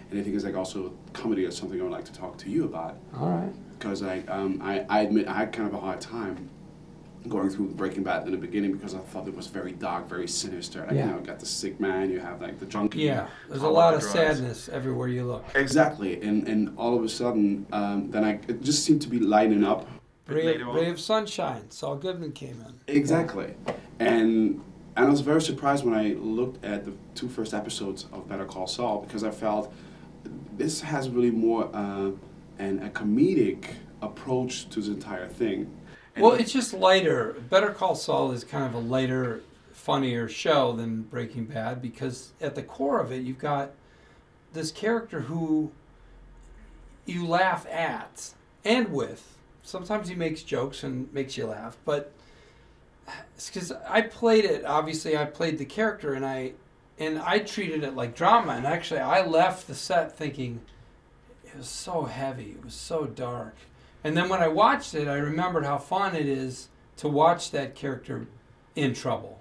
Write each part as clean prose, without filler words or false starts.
and I think it's like also comedy is something I would like to talk to you about. All right. Because I admit I had kind of a hard time going through Breaking Bad in the beginning because I thought it was very dark, very sinister. Like, you know, you got the sick man, you have like the junkie. Yeah, there's a lot of sadness everywhere you look. Exactly, and all of a sudden, then it just seemed to be lighting up. Ray of Sunshine, Saul Goodman came in. Exactly, and I was very surprised when I looked at the 2 first episodes of Better Call Saul because I felt this has really more a comedic approach to the entire thing. Well, it's just lighter. Better Call Saul is kind of a lighter, funnier show than Breaking Bad because at the core of it, you've got this character who you laugh at and with. Sometimes he makes jokes and makes you laugh, but it's because I played it. Obviously, I played the character, and I treated it like drama. And actually, I left the set thinking it was so heavy, it was so dark. And then when I watched it, I remembered how fun it is to watch that character in trouble.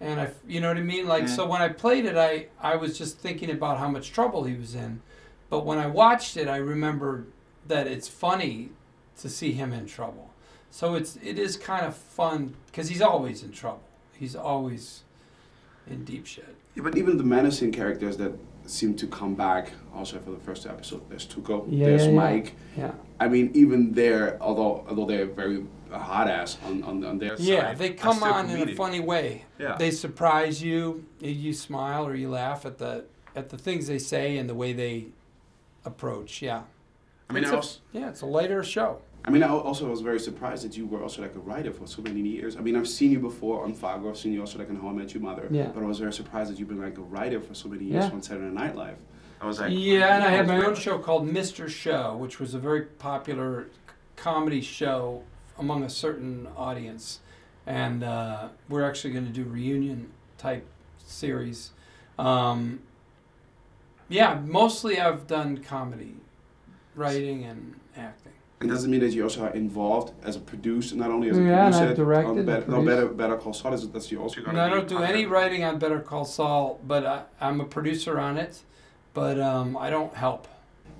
And you know what I mean? Like, so when I played it, I was just thinking about how much trouble he was in. But when I watched it, I remembered that it's funny to see him in trouble. So it is kind of fun because he's always in trouble. He's always in deep shit. Yeah, but even the menacing characters that seem to come back also for the first episode. There's Tuco, there's Mike. Yeah. I mean, even there, although they're very hard ass on their side. Yeah, they come on in a funny way. Yeah. They surprise you. You smile or you laugh at the things they say and the way they approach. Yeah. I mean, it's a lighter show. I mean, I also was very surprised that you were also like a writer for so many years. I mean, I've seen you before on Fargo. I've seen you also like in How I Met Your Mother. Yeah. But I was very surprised that you've been like a writer for so many years on Saturday Night Live. I was like, yeah, and I had my own show called Mr. Show, which was a very popular comedy show among a certain audience. And we're actually going to do reunion type series. Yeah, mostly I've done comedy, writing and acting. And does it mean that you also are involved as a producer, not only as a producer? producer? Yeah, I've directed. Better Call Saul, that's you also. No, I don't do any writing on Better Call Saul, but I'm a producer on it, but I don't help.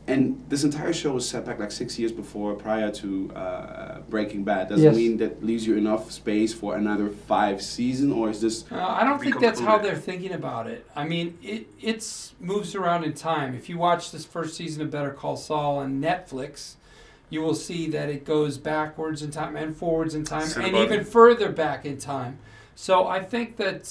And this entire show was set back like 6 years prior to Breaking Bad. Does it mean that leaves you enough space for another 5 seasons, or is this? I don't think that's how they're thinking about it. I mean, it moves around in time. If you watch this first season of Better Call Saul on Netflix, you will see that it goes backwards in time and forwards in time and even further back in time. So I think that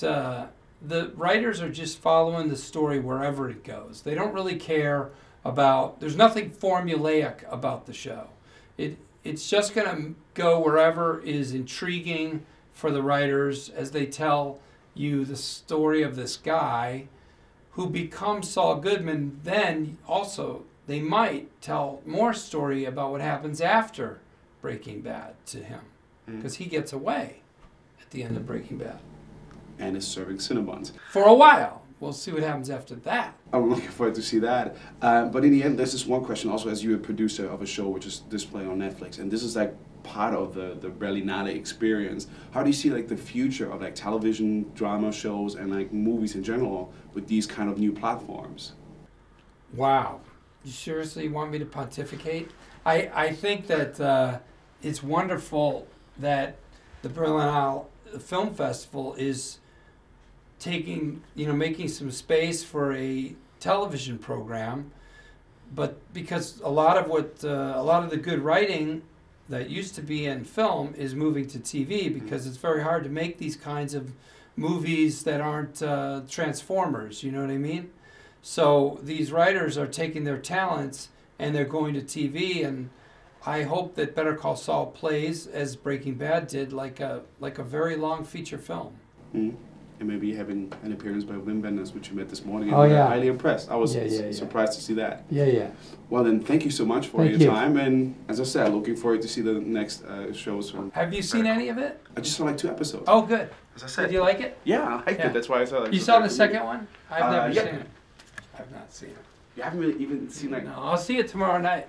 the writers are just following the story wherever it goes. They don't really care about, there's nothing formulaic about the show. It's just going to go wherever is intriguing for the writers as they tell you the story of this guy who becomes Saul Goodman. Then also they might tell more story about what happens after Breaking Bad to him, because he gets away at the end of Breaking Bad. And is serving Cinnabons. For a while. We'll see what happens after that. I'm looking forward to see that. But in the end, there's this one question also, as you're a producer of a show which is displayed on Netflix, and this is like part of the Berlinale experience. How do you see like the future of like television, drama shows, and like movies in general with these kind of new platforms? Wow. You seriously want me to pontificate? I think that it's wonderful that the Berlinale Film Festival is making some space for a television program, but because a lot of the good writing that used to be in film is moving to TV, because it's very hard to make these kinds of movies that aren't Transformers, you know what I mean? So these writers are taking their talents and they're going to TV, and I hope that Better Call Saul plays, as Breaking Bad did, like a very long feature film. Mm-hmm. And maybe having an appearance by Wim Wenders, which you met this morning. Oh, yeah. Highly impressed. I was surprised to see that. Yeah. Well, then, thank you so much for your time. And as I said, looking forward to see the next shows. Have you seen any of it? I just saw like 2 episodes. Oh, good. As I said. Did you like it? Yeah, I liked it. That's why I saw it. You saw the second one? I've never seen it. I've not seen it. You haven't really even seen like... No, I'll see it tomorrow night.